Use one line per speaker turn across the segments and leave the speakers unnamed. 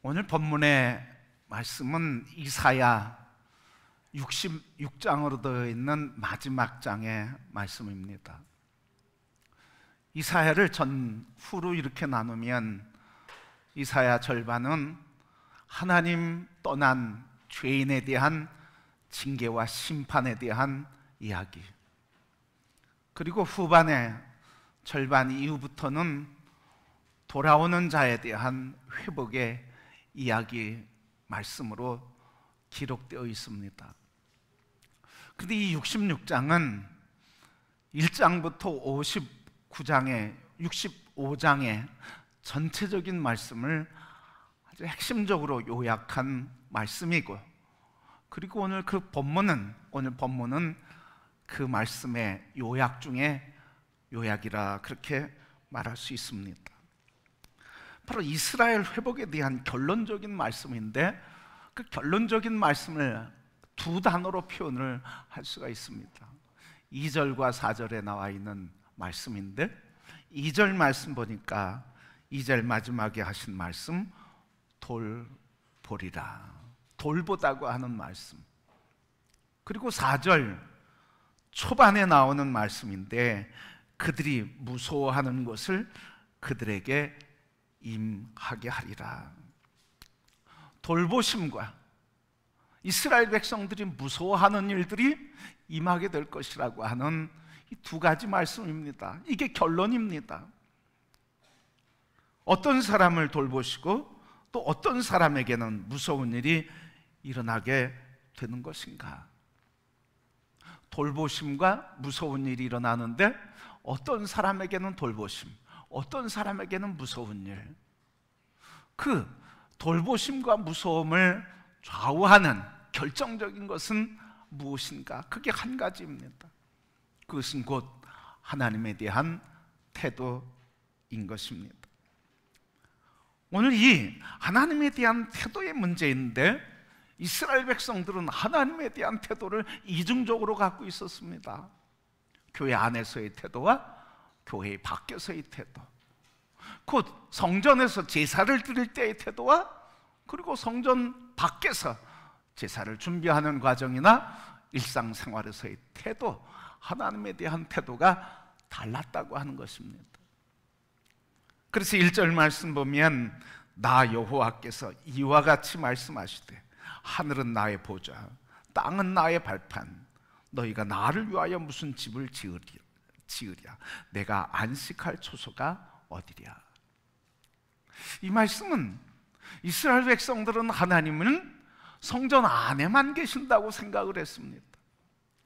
오늘 본문의 말씀은 이사야 66장으로 되어 있는 마지막 장의 말씀입니다. 이사야를 전후로 이렇게 나누면 이사야 절반은 하나님 떠난 죄인에 대한 징계와 심판에 대한 이야기, 그리고 후반의 절반 이후부터는 돌아오는 자에 대한 회복의 이야기 말씀으로 기록되어 있습니다. 그런데 이 66장은 1장부터 59장의 65장의 전체적인 말씀을 아주 핵심적으로 요약한 말씀이고, 그리고 오늘 본문은 그 말씀의 요약 중에 요약이라 그렇게 말할 수 있습니다. 바로 이스라엘 회복에 대한 결론적인 말씀인데, 그 결론적인 말씀을 두 단어로 표현을 할 수가 있습니다. 2절과 4절에 나와 있는 말씀인데, 2절 말씀 보니까 2절 마지막에 하신 말씀 돌보리라, 돌보다고 하는 말씀. 그리고 4절 초반에 나오는 말씀인데, 그들이 무서워하는 것을 그들에게 임하게 하리라. 돌보심과 이스라엘 백성들이 무서워하는 일들이 임하게 될 것이라고 하는 이 두 가지 말씀입니다. 이게 결론입니다. 어떤 사람을 돌보시고 또 어떤 사람에게는 무서운 일이 일어나게 되는 것인가? 돌보심과 무서운 일이 일어나는데, 어떤 사람에게는 돌보심, 어떤 사람에게는 무서운 일, 그 돌보심과 무서움을 좌우하는 결정적인 것은 무엇인가? 그게 한 가지입니다. 그것은 곧 하나님에 대한 태도인 것입니다. 오늘 이 하나님에 대한 태도의 문제인데, 이스라엘 백성들은 하나님에 대한 태도를 이중적으로 갖고 있었습니다. 교회 안에서의 태도와 교회 밖에서의 태도, 곧 성전에서 제사를 드릴 때의 태도와 그리고 성전 밖에서 제사를 준비하는 과정이나 일상생활에서의 태도, 하나님에 대한 태도가 달랐다고 하는 것입니다. 그래서 1절 말씀 보면 나 여호와께서 이와 같이 말씀하시되 하늘은 나의 보좌, 땅은 나의 발판, 너희가 나를 위하여 무슨 집을 지으랴? 내가 안식할 초소가 어디랴? 이 말씀은 이스라엘 백성들은 하나님은 성전 안에만 계신다고 생각을 했습니다.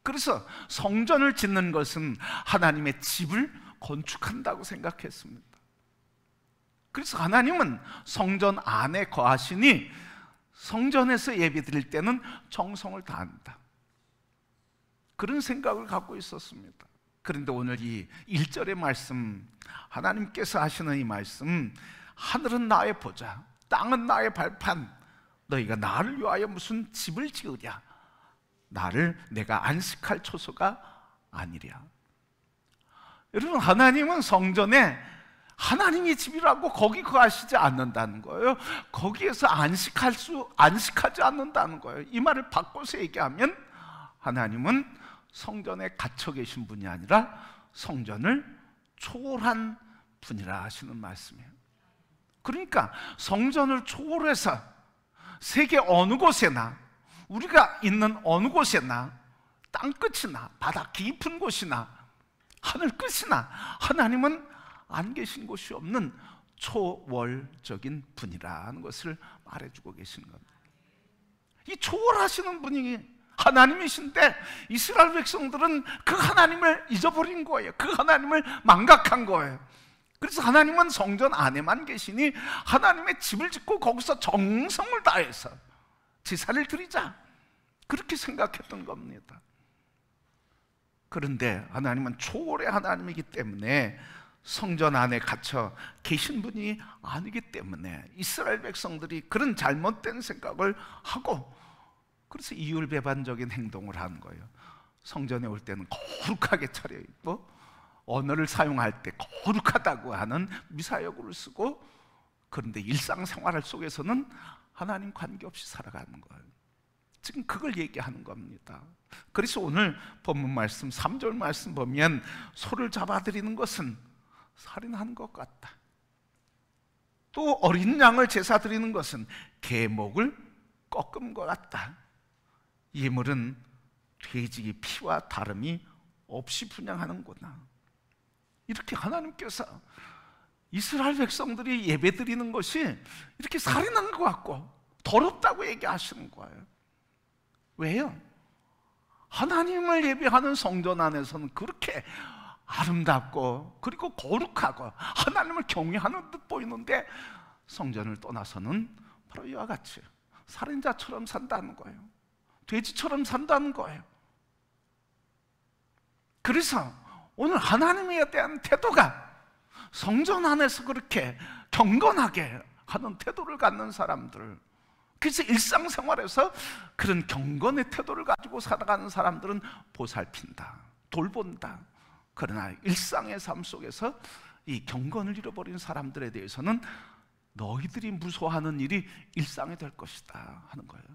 그래서 성전을 짓는 것은 하나님의 집을 건축한다고 생각했습니다. 그래서 하나님은 성전 안에 거하시니 성전에서 예배 드릴 때는 정성을 다한다, 그런 생각을 갖고 있었습니다. 그런데 오늘 이 1절의 말씀, 하나님께서 하시는 이 말씀, 하늘은 나의 보좌, 땅은 나의 발판, 너희가 나를 위하여 무슨 집을 지으랴? 내가 안식할 초소가 아니랴. 여러분, 하나님은 성전에 하나님의 집이라고 거기 거하시지 않는다는 거예요. 거기에서 안식하지 않는다는 거예요. 이 말을 바꿔서 얘기하면 하나님은 성전에 갇혀 계신 분이 아니라 성전을 초월한 분이라 하시는 말씀이에요. 그러니까 성전을 초월해서 세계 어느 곳에나, 우리가 있는 어느 곳에나, 땅끝이나 바다 깊은 곳이나 하늘 끝이나 하나님은 안 계신 곳이 없는 초월적인 분이라는 것을 말해주고 계신 겁니다. 이 초월하시는 분이 하나님이신데, 이스라엘 백성들은 그 하나님을 잊어버린 거예요. 그 하나님을 망각한 거예요. 그래서 하나님은 성전 안에만 계시니 하나님의 집을 짓고 거기서 정성을 다해서 제사를 드리자, 그렇게 생각했던 겁니다. 그런데 하나님은 초월의 하나님이기 때문에 성전 안에 갇혀 계신 분이 아니기 때문에 이스라엘 백성들이 그런 잘못된 생각을 하고, 그래서 이율배반적인 행동을 하는 거예요. 성전에 올 때는 거룩하게 차려입고, 언어를 사용할 때 거룩하다고 하는 미사여구를 쓰고, 그런데 일상생활 속에서는 하나님 관계없이 살아가는 거예요. 지금 그걸 얘기하는 겁니다. 그래서 오늘 본문 말씀 3절 말씀 보면 소를 잡아들이는 것은 살인하는 것 같다. 또 어린 양을 제사 드리는 것은 개목을 꺾은 것 같다. 예물은 돼지 피와 다름이 없이 분향하는구나. 이렇게 하나님께서 이스라엘 백성들이 예배 드리는 것이 이렇게 살인한 것 같고 더럽다고 얘기하시는 거예요. 왜요? 하나님을 예배하는 성전 안에서는 그렇게 아름답고 그리고 거룩하고 하나님을 경외하는 듯 보이는데 성전을 떠나서는 바로 이와 같이 살인자처럼 산다는 거예요. 돼지처럼 산다는 거예요. 그래서 오늘 하나님에 대한 태도가 성전 안에서 그렇게 경건하게 하는 태도를 갖는 사람들, 그래서 일상생활에서 그런 경건의 태도를 가지고 살아가는 사람들은 보살핀다, 돌본다. 그러나 일상의 삶 속에서 이 경건을 잃어버린 사람들에 대해서는 너희들이 무서워하는 일이 일상이 될 것이다 하는 거예요.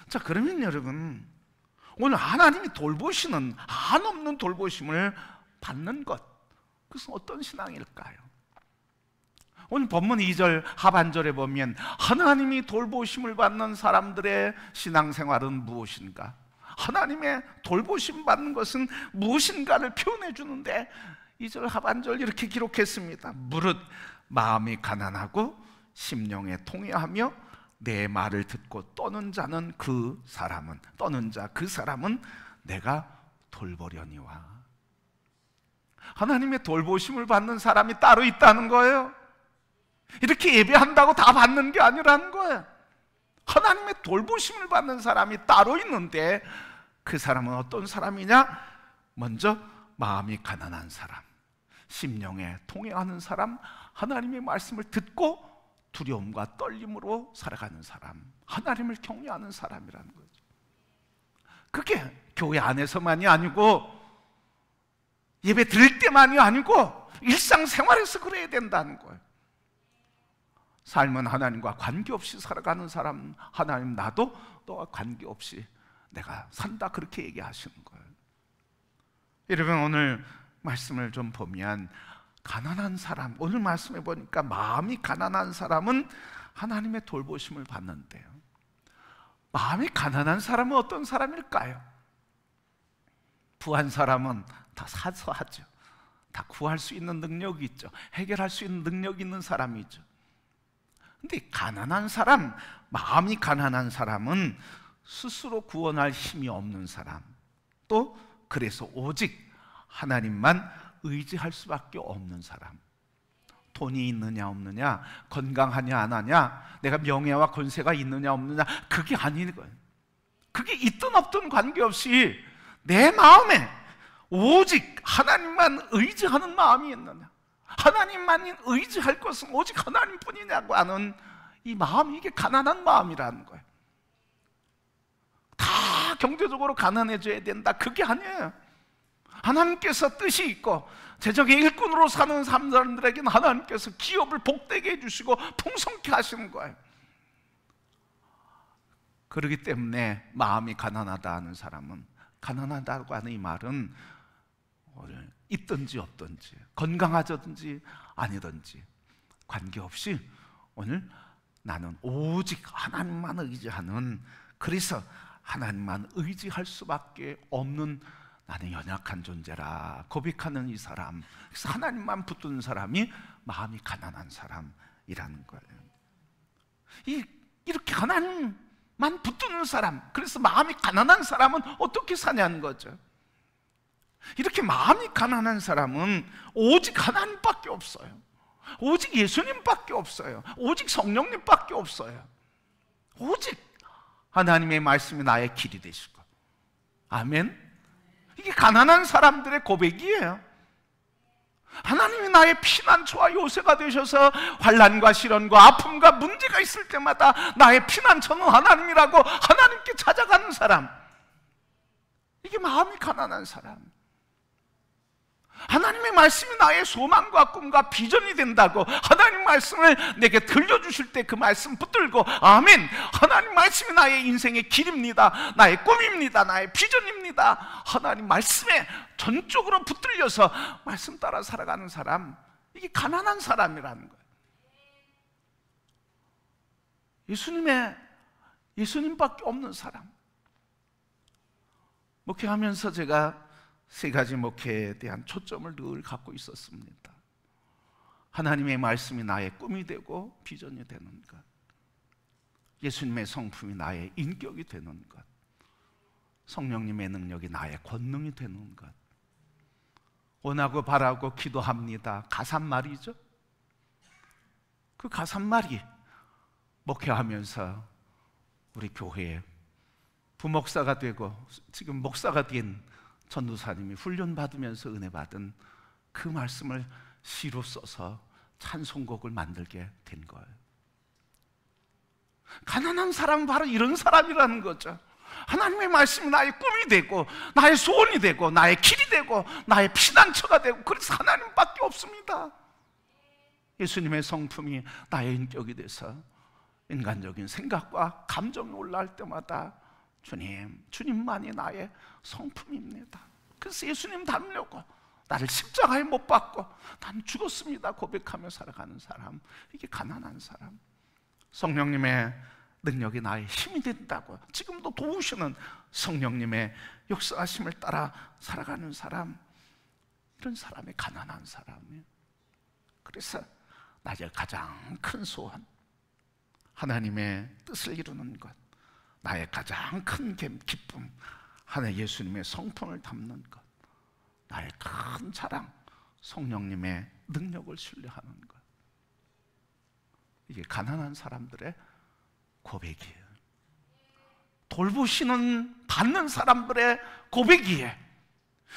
자, 그러면 여러분, 오늘 하나님이 돌보시는 한없는 돌보심을 받는 것, 그것은 어떤 신앙일까요? 오늘 본문 2절 하반절에 보면 하나님이 돌보심을 받는 사람들의 신앙생활은 무엇인가? 하나님의 돌보심 받는 것은 무엇인가를 표현해 주는데 2절 하반절 이렇게 기록했습니다. 무릇 마음이 가난하고 심령에 통회하며 내 말을 듣고 떠는 자는 그 사람은, 떠는 자 그 사람은 내가 돌보려니와. 하나님의 돌보심을 받는 사람이 따로 있다는 거예요. 이렇게 예배한다고 다 받는 게 아니라는 거예요. 하나님의 돌보심을 받는 사람이 따로 있는데 그 사람은 어떤 사람이냐? 먼저 마음이 가난한 사람, 심령에 통회하는 사람, 하나님의 말씀을 듣고 두려움과 떨림으로 살아가는 사람, 하나님을 경외하는 사람이라는 거죠. 그게 교회 안에서만이 아니고 예배 드릴 때만이 아니고 일상생활에서 그래야 된다는 거예요. 삶은 하나님과 관계없이 살아가는 사람, 하나님 나도 너와 관계없이 내가 산다, 그렇게 얘기하시는 거예요. 여러분, 오늘 말씀을 좀 보면 가난한 사람, 오늘 말씀해 보니까 마음이 가난한 사람은 하나님의 돌보심을 받는데요. 마음이 가난한 사람은 어떤 사람일까요? 부한 사람은 다 사소하죠. 다 구할 수 있는 능력이 있죠. 해결할 수 있는 능력이 있는 사람이죠. 근데 가난한 사람, 마음이 가난한 사람은 스스로 구원할 힘이 없는 사람, 또 그래서 오직 하나님만 의지할 수밖에 없는 사람. 돈이 있느냐 없느냐, 건강하냐 안 하냐, 내가 명예와 권세가 있느냐 없느냐, 그게 아닌 거예요. 그게 있든 없든 관계없이 내 마음에 오직 하나님만 의지하는 마음이 있느냐, 하나님만 의지할 것은 오직 하나님뿐이냐고 하는 이 마음, 이게 가난한 마음이라는 거예요. 다 경제적으로 가난해져야 된다, 그게 아니에요. 하나님께서 뜻이 있고 재정의 일꾼으로 사는 사람들에게는 하나님께서 기업을 복되게 해주시고 풍성케 하시는 거예요. 그렇기 때문에 마음이 가난하다 하는 사람은, 가난하다고 하는 이 말은 있든지 없든지, 건강하든지 아니든지 관계없이 오늘 나는 오직 하나님만 의지하는, 그래서 하나님만 의지할 수밖에 없는 나는 연약한 존재라 고백하는 이 사람, 그래서 하나님만 붙드는 사람이 마음이 가난한 사람이라는 거예요. 이렇게 하나님만 붙드는 사람, 그래서 마음이 가난한 사람은 어떻게 사냐는 거죠. 이렇게 마음이 가난한 사람은 오직 하나님밖에 없어요. 오직 예수님밖에 없어요. 오직 성령님밖에 없어요. 오직 하나님의 말씀이 나의 길이 되시고, 아멘. 이게 가난한 사람들의 고백이에요. 하나님이 나의 피난처와 요새가 되셔서 환난과 시련과 아픔과 문제가 있을 때마다 나의 피난처는 하나님이라고 하나님께 찾아가는 사람, 이게 마음이 가난한 사람. 하나님의 하나님의 말씀이 나의 소망과 꿈과 비전이 된다고, 하나님 말씀을 내게 들려주실 때 그 말씀 붙들고 아멘, 하나님 말씀이 나의 인생의 길입니다, 나의 꿈입니다, 나의 비전입니다, 하나님 말씀에 전적으로 붙들려서 말씀 따라 살아가는 사람, 이게 가난한 사람이라는 거예요. 예수님밖에 없는 사람. 목회하면서 제가 세 가지 목회에 대한 초점을 늘 갖고 있었습니다. 하나님의 말씀이 나의 꿈이 되고 비전이 되는 것, 예수님의 성품이 나의 인격이 되는 것, 성령님의 능력이 나의 권능이 되는 것. 원하고 바라고 기도합니다. 가산말이죠. 그 가산말이 목회하면서 우리 교회에 부목사가 되고 지금 목사가 된 전도사님이 훈련받으면서 은혜 받은 그 말씀을 시로 써서 찬송곡을 만들게 된 거예요. 가난한 사람은 바로 이런 사람이라는 거죠. 하나님의 말씀이 나의 꿈이 되고 나의 소원이 되고 나의 길이 되고 나의 피난처가 되고, 그래서 하나님밖에 없습니다. 예수님의 성품이 나의 인격이 돼서 인간적인 생각과 감정이 올라올 때마다 주님만이 나의 성품입니다. 그래서 예수님 닮으려고 나를 십자가에 못 박고 난 죽었습니다 고백하며 살아가는 사람, 이게 가난한 사람. 성령님의 능력이 나의 힘이 된다고 지금도 도우시는 성령님의 역사하심을 따라 살아가는 사람, 이런 사람이 가난한 사람이에요. 그래서 나의 가장 큰 소원, 하나님의 뜻을 이루는 것, 나의 가장 큰 기쁨, 하나님 예수님의 성품을 담는 것, 나의 큰 자랑, 성령님의 능력을 신뢰하는 것. 이게 가난한 사람들의 고백이에요. 돌보시는 받는 사람들의 고백이에요.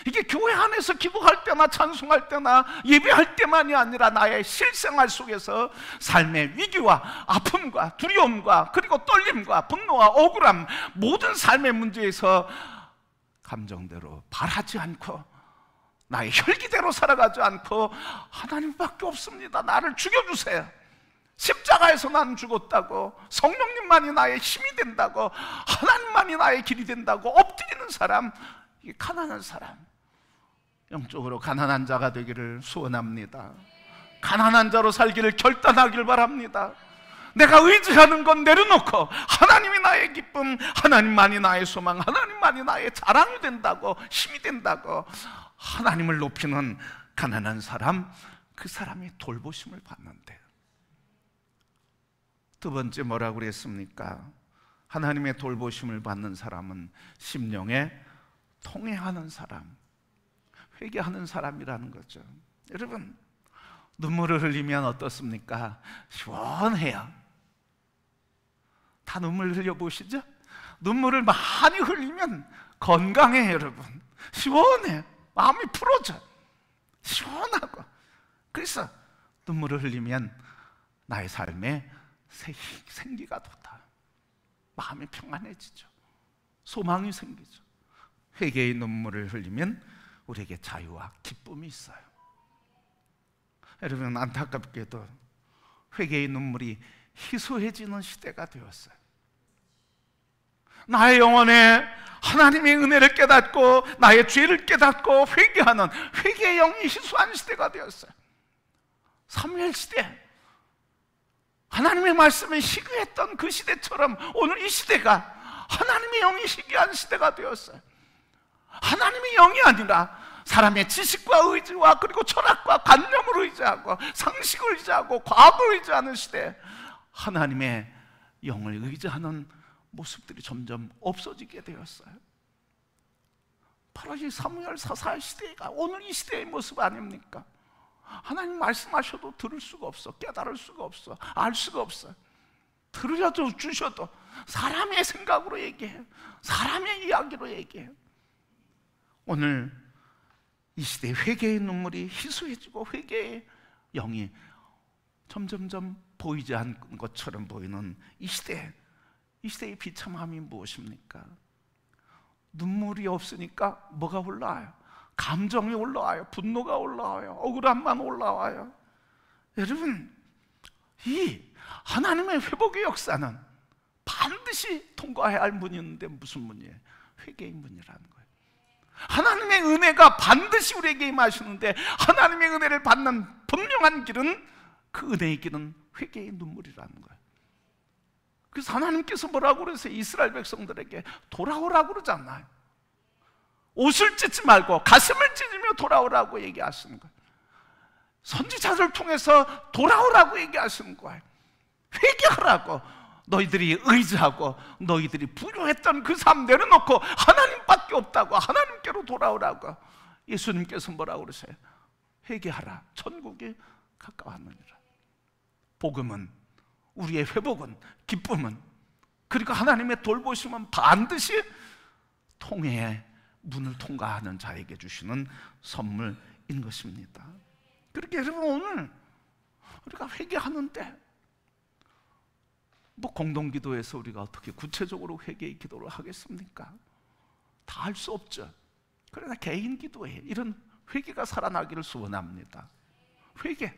이게 교회 안에서 기도할 때나 찬송할 때나 예배할 때만이 아니라 나의 실생활 속에서 삶의 위기와 아픔과 두려움과 그리고 떨림과 분노와 억울함, 모든 삶의 문제에서 감정대로 바라지 않고 나의 혈기대로 살아가지 않고 하나님밖에 없습니다, 나를 죽여주세요, 십자가에서 나는 죽었다고, 성령님만이 나의 힘이 된다고, 하나님만이 나의 길이 된다고 엎드리는 사람, 이게 가난한 사람. 영적으로 가난한 자가 되기를 소원합니다. 가난한 자로 살기를 결단하길 바랍니다. 내가 의지하는 건 내려놓고 하나님이 나의 기쁨, 하나님만이 나의 소망, 하나님만이 나의 자랑이 된다고, 힘이 된다고 하나님을 높이는 가난한 사람, 그 사람이 돌보심을 받는데요. 두 번째 뭐라고 그랬습니까? 하나님의 돌보심을 받는 사람은 심령에 통회하는 사람, 회개하는 사람이라는 거죠. 여러분, 눈물을 흘리면 어떻습니까? 시원해요. 다 눈물 흘려보시죠? 눈물을 많이 흘리면 건강해요. 여러분, 시원해, 마음이 풀어져, 시원하고. 그래서 눈물을 흘리면 나의 삶에 생기가 돋아, 마음이 평안해지죠, 소망이 생기죠. 회개의 눈물을 흘리면 우리에게 자유와 기쁨이 있어요. 여러분, 안타깝게도 회개의 눈물이 희소해지는 시대가 되었어요. 나의 영혼에 하나님의 은혜를 깨닫고 나의 죄를 깨닫고 회개하는 회개의 영이 희소한 시대가 되었어요. 사무엘 시대, 하나님의 말씀에 희귀했던 그 시대처럼 오늘 이 시대가 하나님의 영이 희귀한 시대가 되었어요. 하나님의 영이 아니라 사람의 지식과 의지와 그리고 철학과 관념을 의지하고 상식을 의지하고 과학을 의지하는 시대, 하나님의 영을 의지하는 모습들이 점점 없어지게 되었어요. 바로 이 사무엘 사사의 시대가 오늘 이 시대의 모습 아닙니까? 하나님 말씀하셔도 들을 수가 없어, 깨달을 수가 없어, 알 수가 없어. 들으셔도 주셔도 사람의 생각으로 얘기해요, 사람의 이야기로 얘기해요. 오늘 이 시대의 회개의 눈물이 희소해지고 회개의 영이 점점점 보이지 않는 것처럼 보이는 이 시대의 비참함이 무엇입니까? 눈물이 없으니까 뭐가 올라와요? 감정이 올라와요. 분노가 올라와요. 억울함만 올라와요. 여러분, 이 하나님의 회복의 역사는 반드시 통과해야 할 문이 있는데 무슨 문이에요? 회개의 문이라는 거예요. 하나님의 은혜가 반드시 우리에게 임하시는데 하나님의 은혜를 받는 분명한 길은, 그 은혜의 길은 회개의 눈물이라는 거예요. 그래서 하나님께서 뭐라고 그러세요? 이스라엘 백성들에게 돌아오라고 그러잖아요. 옷을 찢지 말고 가슴을 찢으며 돌아오라고 얘기하시는 거예요. 선지자들 통해서 돌아오라고 얘기하시는 거예요. 회개하라고. 너희들이 의지하고 너희들이 부유했던 그 삶 내려놓고 하나님밖에 없다고, 하나님께로 돌아오라고. 예수님께서 뭐라고 그러세요? 회개하라, 천국이 가까웠느니라. 복음은, 우리의 회복은, 기쁨은, 그리고 하나님의 돌보심은 반드시 통해의 문을 통과하는 자에게 주시는 선물인 것입니다. 그렇게 여러분, 오늘 우리가 회개하는데 뭐 공동기도에서 우리가 어떻게 구체적으로 회개의 기도를 하겠습니까? 다 할 수 없죠. 그러나 개인 기도에 이런 회개가 살아나기를 소원합니다. 회개,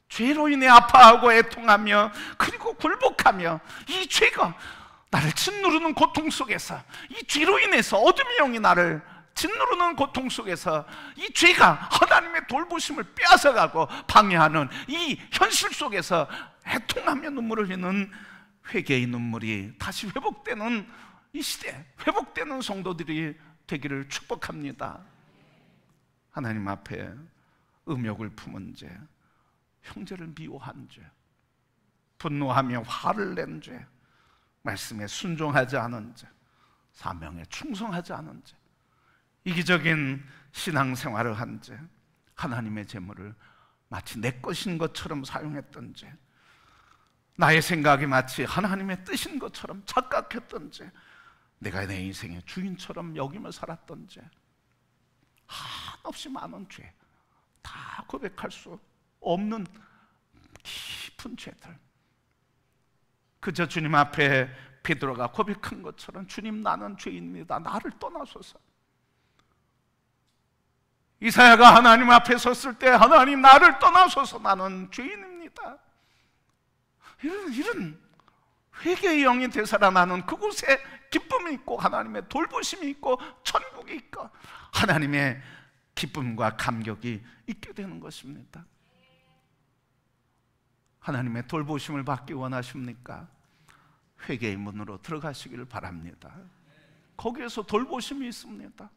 죄로 인해 아파하고 애통하며 그리고 굴복하며 이 죄가 나를 짓누르는 고통 속에서, 이 죄로 인해서 어둠의 영이 나를 짓누르는 고통 속에서 이 죄가 하나님의 돌보심을 빼앗아가고 방해하는 이 현실 속에서 애통하며 눈물을 흘리는 회개의 눈물이 다시 회복되는 이 시대, 회복되는 성도들이 되기를 축복합니다. 하나님 앞에 음욕을 품은 죄, 형제를 미워한 죄, 분노하며 화를 낸 죄, 말씀에 순종하지 않은 죄, 사명에 충성하지 않은 죄, 이기적인 신앙생활을 한 죄, 하나님의 재물을 마치 내 것인 것처럼 사용했던 죄, 나의 생각이 마치 하나님의 뜻인 것처럼 착각했던 죄, 내가 내 인생의 주인처럼 여기며 살았던 죄, 한없이 많은 죄, 다 고백할 수 없는 깊은 죄들, 그저 주님 앞에 베드로가 고백한 것처럼 주님, 나는 죄인입니다. 나를 떠나소서. 이사야가 하나님 앞에 섰을 때 하나님, 나를 떠나소서, 나는 죄인입니다. 이런 회개의 영이 되살아나는 그곳에 기쁨이 있고 하나님의 돌보심이 있고 천국이 있고 하나님의 기쁨과 감격이 있게 되는 것입니다. 하나님의 돌보심을 받기 원하십니까? 회개의 문으로 들어가시기를 바랍니다. 거기에서 돌보심이 있습니다.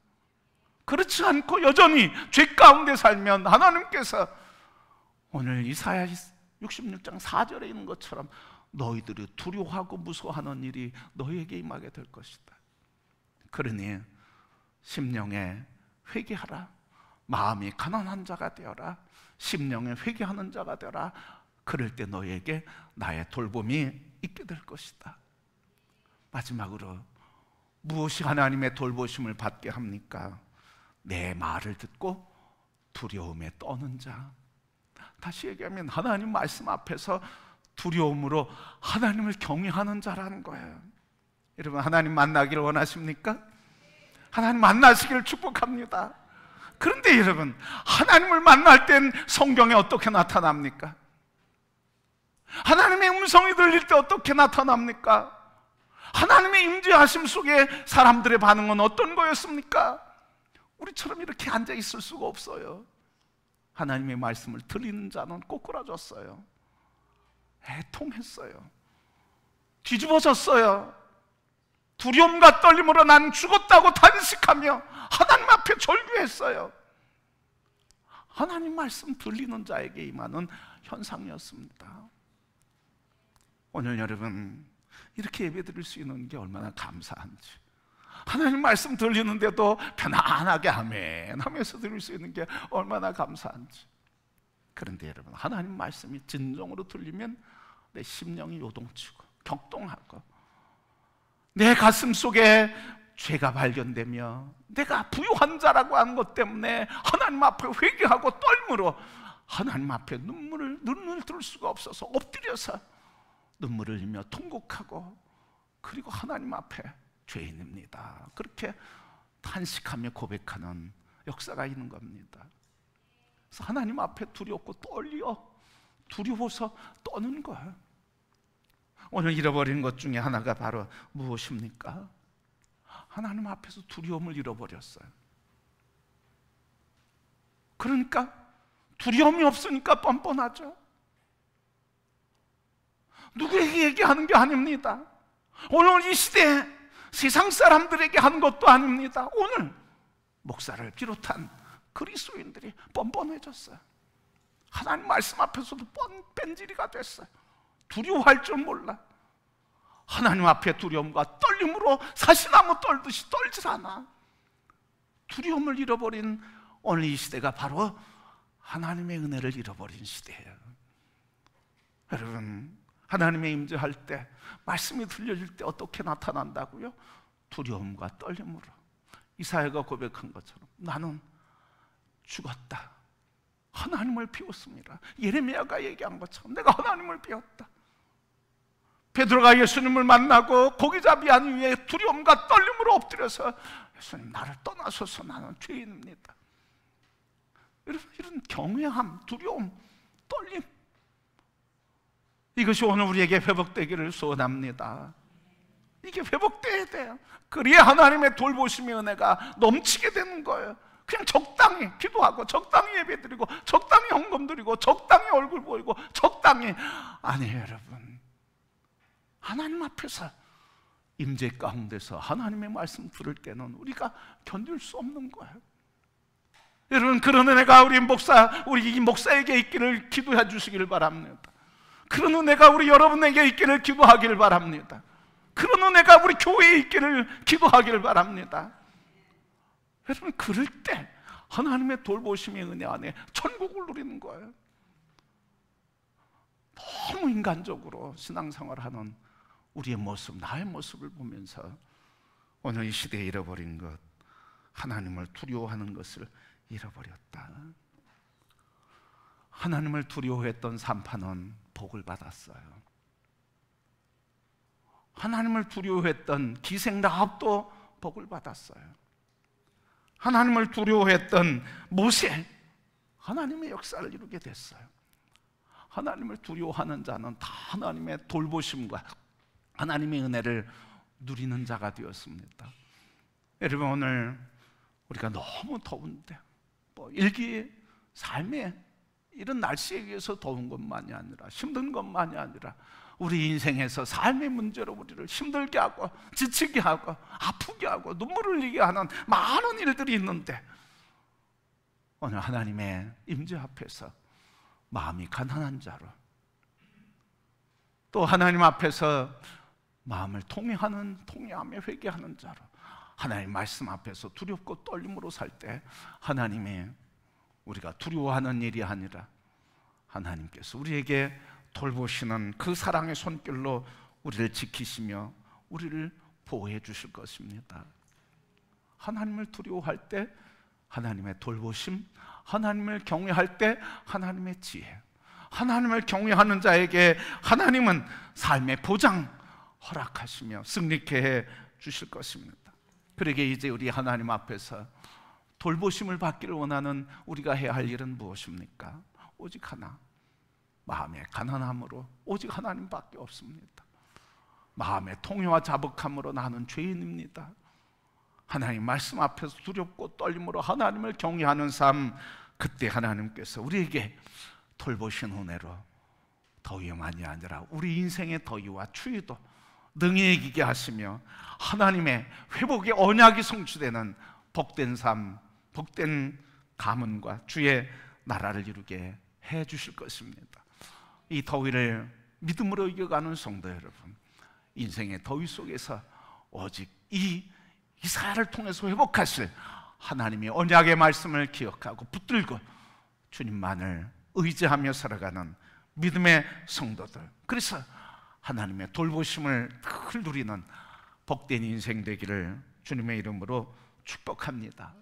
그렇지 않고 여전히 죄 가운데 살면 하나님께서 오늘 이사야 66장 4절에 있는 것처럼 너희들이 두려워하고 무서워하는 일이 너희에게 임하게 될 것이다. 그러니 심령에 회개하라. 마음이 가난한 자가 되어라. 심령에 회개하는 자가 되어라. 그럴 때 너희에게 나의 돌봄이 있게 될 것이다. 마지막으로 무엇이 하나님의 돌보심을 받게 합니까? 내 말을 듣고 두려움에 떠는 자. 다시 얘기하면 하나님 말씀 앞에서 두려움으로 하나님을 경외하는 자라는 거예요. 여러분, 하나님 만나기를 원하십니까? 하나님 만나시기를 축복합니다. 그런데 여러분, 하나님을 만날 땐 성경에 어떻게 나타납니까? 하나님의 음성이 들릴 때 어떻게 나타납니까? 하나님의 임재하심 속에 사람들의 반응은 어떤 거였습니까? 우리처럼 이렇게 앉아 있을 수가 없어요. 하나님의 말씀을 들리는 자는 꼬꾸라졌어요. 애통했어요. 뒤집어졌어요. 두려움과 떨림으로 난 죽었다고 단식하며 하나님 앞에 절규했어요. 하나님 말씀 들리는 자에게 임하는 현상이었습니다. 오늘 여러분, 이렇게 예배드릴 수 있는 게 얼마나 감사한지, 하나님 말씀 들리는데도 편안하게 아멘 하면서 들을 수 있는 게 얼마나 감사한지. 그런데 여러분, 하나님 말씀이 진정으로 들리면 내 심령이 요동치고 격동하고 내 가슴 속에 죄가 발견되며 내가 부유한 자라고 하는 것 때문에 하나님 앞에 회개하고 떨므로 하나님 앞에 눈을 들 수가 없어서 엎드려서 눈물을 흘리며 통곡하고, 그리고 하나님 앞에 죄인입니다 그렇게 탄식하며 고백하는 역사가 있는 겁니다. 그래서 하나님 앞에 두렵고 두려워서 떠는 거예요. 오늘 잃어버린 것 중에 하나가 바로 무엇입니까? 하나님 앞에서 두려움을 잃어버렸어요. 그러니까 두려움이 없으니까 뻔뻔하죠. 누구에게 얘기하는 게 아닙니다. 오늘 이 시대에 세상 사람들에게 하는 것도 아닙니다. 오늘 목사를 비롯한 그리스도인들이 뻔뻔해졌어요. 하나님 말씀 앞에서도 뺀질이가 됐어요. 두려워할 줄 몰라. 하나님 앞에 두려움과 떨림으로 사시나무 떨듯이 떨질 않아. 두려움을 잃어버린 오늘 이 시대가 바로 하나님의 은혜를 잃어버린 시대예요. 여러분, 하나님의 임재할 때, 말씀이 들려질 때 어떻게 나타난다고요? 두려움과 떨림으로. 이사야가 고백한 것처럼 나는 죽었다, 하나님을 비웠습니다. 예레미야가 얘기한 것처럼 내가 하나님을 비웠다. 베드로가 예수님을 만나고 고기잡이한 위에 두려움과 떨림으로 엎드려서 예수님, 나를 떠나소서, 나는 죄인입니다. 여러분, 이런 경외함, 두려움, 떨림, 이것이 오늘 우리에게 회복되기를 소원합니다. 이게 회복돼야 돼요. 그래야 하나님의 돌보심의 은혜가 넘치게 되는 거예요. 그냥 적당히 기도하고 적당히 예배드리고 적당히 헌금 드리고 적당히 얼굴 보이고 적당히, 아니에요. 여러분, 하나님 앞에서 임재 가운데서 하나님의 말씀 들을 때는 우리가 견딜 수 없는 거예요. 여러분, 그런 은혜가 우리 이 목사에게 있기를 기도해 주시기를 바랍니다. 그런 은혜가 우리 여러분에게 있기를 기도하기를 바랍니다. 그런 은혜가 우리 교회에 있기를 기도하기를 바랍니다. 여러분, 그럴 때 하나님의 돌보심의 은혜 안에 천국을 누리는 거예요. 너무 인간적으로 신앙생활하는 우리의 모습, 나의 모습을 보면서 오늘 이 시대에 잃어버린 것, 하나님을 두려워하는 것을 잃어버렸다. 하나님을 두려워했던 산파는 복을 받았어요. 하나님을 두려워했던 기생 라합도 복을 받았어요. 하나님을 두려워했던 모세, 하나님의 역사를 이루게 됐어요. 하나님을 두려워하는 자는 다 하나님의 돌보심과 하나님의 은혜를 누리는 자가 되었습니다. 여러분, 오늘 우리가 너무 더운데 일기 삶에 이런 날씨에 의해서 더운 것만이 아니라 힘든 것만이 아니라 우리 인생에서 삶의 문제로 우리를 힘들게 하고 지치게 하고 아프게 하고 눈물을 흘리게 하는 많은 일들이 있는데, 오늘 하나님의 임재 앞에서 마음이 가난한 자로, 또 하나님 앞에서 마음을 통회하며 회개하는 자로, 하나님 말씀 앞에서 두렵고 떨림으로 살 때 하나님의, 우리가 두려워하는 일이 아니라 하나님께서 우리에게 돌보시는 그 사랑의 손길로 우리를 지키시며 우리를 보호해 주실 것입니다. 하나님을 두려워할 때 하나님의 돌보심, 하나님을 경외할 때 하나님의 지혜, 하나님을 경외하는 자에게 하나님은 삶의 보장 허락하시며 승리케 해 주실 것입니다. 그러게 이제 우리 하나님 앞에서 돌보심을 받기를 원하는 우리가 해야 할 일은 무엇입니까? 오직 하나, 마음의 가난함으로 오직 하나님밖에 없습니다. 마음의 통회와 자복함으로 나는 죄인입니다. 하나님 말씀 앞에서 두렵고 떨림으로 하나님을 경외하는 삶, 그때 하나님께서 우리에게 돌보신 은혜로 더위만이 아니라 우리 인생의 더위와 추위도 능히 이기게 하시며 하나님의 회복의 언약이 성취되는 복된 삶, 복된 가문과 주의 나라를 이루게 해 주실 것입니다. 이 더위를 믿음으로 이겨가는 성도 여러분, 인생의 더위 속에서 오직 이사야를 통해서 회복하실 하나님의 언약의 말씀을 기억하고 붙들고 주님만을 의지하며 살아가는 믿음의 성도들, 그래서 하나님의 돌보심을 늘 누리는 복된 인생 되기를 주님의 이름으로 축복합니다.